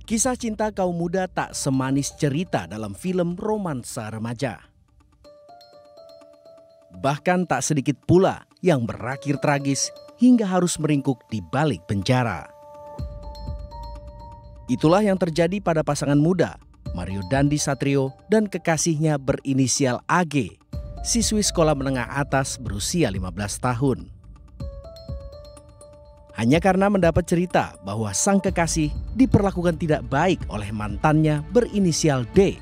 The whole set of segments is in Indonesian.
Kisah cinta kaum muda tak semanis cerita dalam film romansa remaja. Bahkan tak sedikit pula yang berakhir tragis hingga harus meringkuk di balik penjara. Itulah yang terjadi pada pasangan muda Mario Dandi Satrio dan kekasihnya berinisial AG, siswi sekolah menengah atas berusia 15 tahun. Hanya karena mendapat cerita bahwa sang kekasih diperlakukan tidak baik oleh mantannya berinisial D,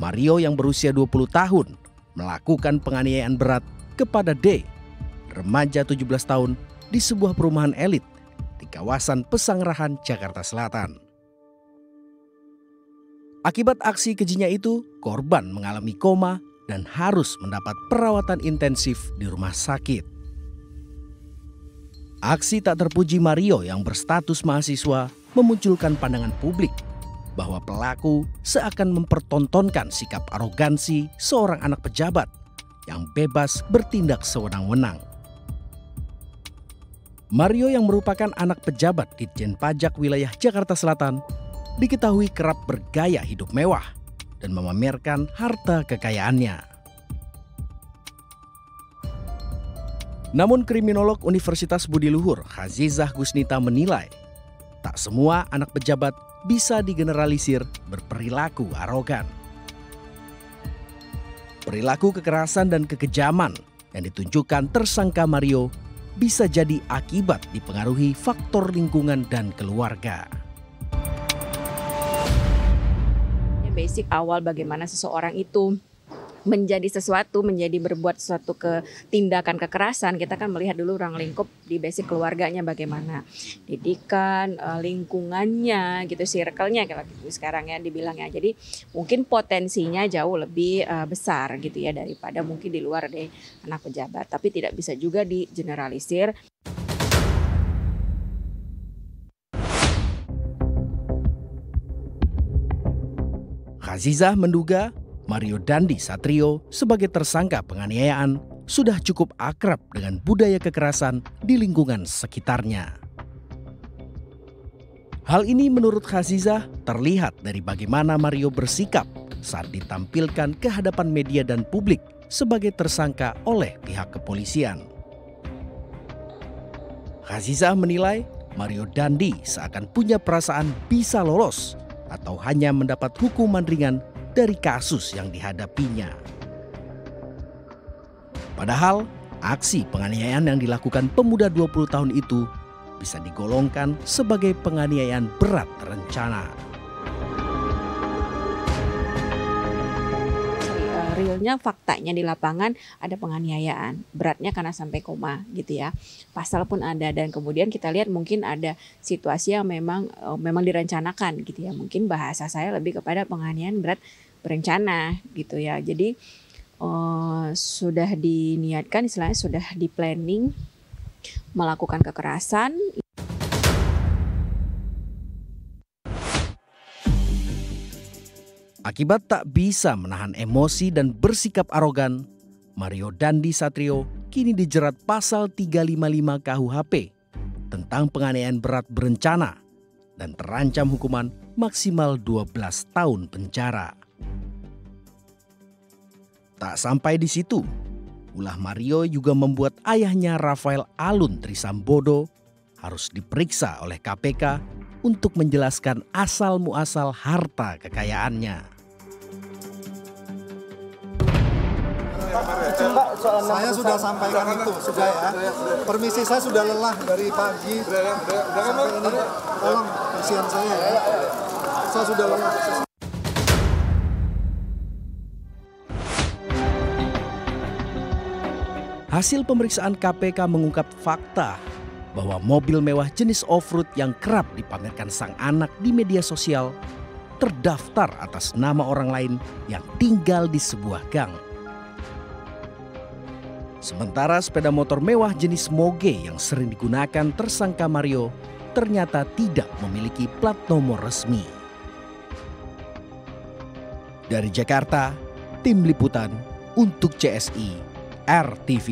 Mario yang berusia 20 tahun melakukan penganiayaan berat kepada D, remaja 17 tahun di sebuah perumahan elit di kawasan Pesanggerahan, Jakarta Selatan. Akibat aksi kejinya itu, korban mengalami koma dan harus mendapat perawatan intensif di rumah sakit. Aksi tak terpuji Mario yang berstatus mahasiswa memunculkan pandangan publik bahwa pelaku seakan mempertontonkan sikap arogansi seorang anak pejabat yang bebas bertindak sewenang-wenang. Mario yang merupakan anak pejabat Ditjen Pajak wilayah Jakarta Selatan diketahui kerap bergaya hidup mewah dan memamerkan harta kekayaannya. Namun kriminolog Universitas Budi Luhur Khazizah Gusnita menilai tak semua anak pejabat bisa digeneralisir berperilaku arogan. Perilaku kekerasan dan kekejaman yang ditunjukkan tersangka Mario bisa jadi akibat dipengaruhi faktor lingkungan dan keluarga. Basic awal bagaimana seseorang itu menjadi sesuatu, menjadi berbuat sesuatu ke tindakan kekerasan, kita kan melihat dulu ruang lingkup di basic keluarganya bagaimana. Didikan, lingkungannya gitu, circle-nya kalau sekarang ya dibilangnya. Jadi mungkin potensinya jauh lebih besar gitu ya daripada mungkin di luar dari anak pejabat. Tapi tidak bisa juga digeneralisir. Khazizah menduga Mario Dandi Satrio sebagai tersangka penganiayaan sudah cukup akrab dengan budaya kekerasan di lingkungan sekitarnya. Hal ini menurut Khazizah terlihat dari bagaimana Mario bersikap saat ditampilkan ke hadapan media dan publik sebagai tersangka oleh pihak kepolisian. Khazizah menilai Mario Dandi seakan punya perasaan bisa lolos atau hanya mendapat hukuman ringan dari kasus yang dihadapinya. Padahal aksi penganiayaan yang dilakukan pemuda 20 tahun itu bisa digolongkan sebagai penganiayaan berat terencana. Realnya faktanya di lapangan ada penganiayaan, beratnya karena sampai koma gitu ya. Pasal pun ada dan kemudian kita lihat mungkin ada situasi yang memang direncanakan gitu ya. Mungkin bahasa saya lebih kepada penganiayaan berat berencana gitu ya. Jadi sudah diniatkan, istilahnya sudah di planning melakukan kekerasan. Akibat tak bisa menahan emosi dan bersikap arogan, Mario Dandi Satrio kini dijerat pasal 355 KUHP tentang penganiayaan berat berencana dan terancam hukuman maksimal 12 tahun penjara. Tak sampai di situ, ulah Mario juga membuat ayahnya Rafael Alun Trisambodo harus diperiksa oleh KPK untuk menjelaskan asal-muasal harta kekayaannya. Saya sudah sampaikan itu, sudah ya. Permisi, saya sudah lelah dari pagi sampai ini. Tolong kasihan saya ya. Saya sudah lelah. Hasil pemeriksaan KPK mengungkap fakta bahwa mobil mewah jenis off-road yang kerap dipamerkan sang anak di media sosial terdaftar atas nama orang lain yang tinggal di sebuah gang. Sementara sepeda motor mewah jenis Moge yang sering digunakan tersangka Mario ternyata tidak memiliki plat nomor resmi. Dari Jakarta, tim liputan untuk CSI RTV.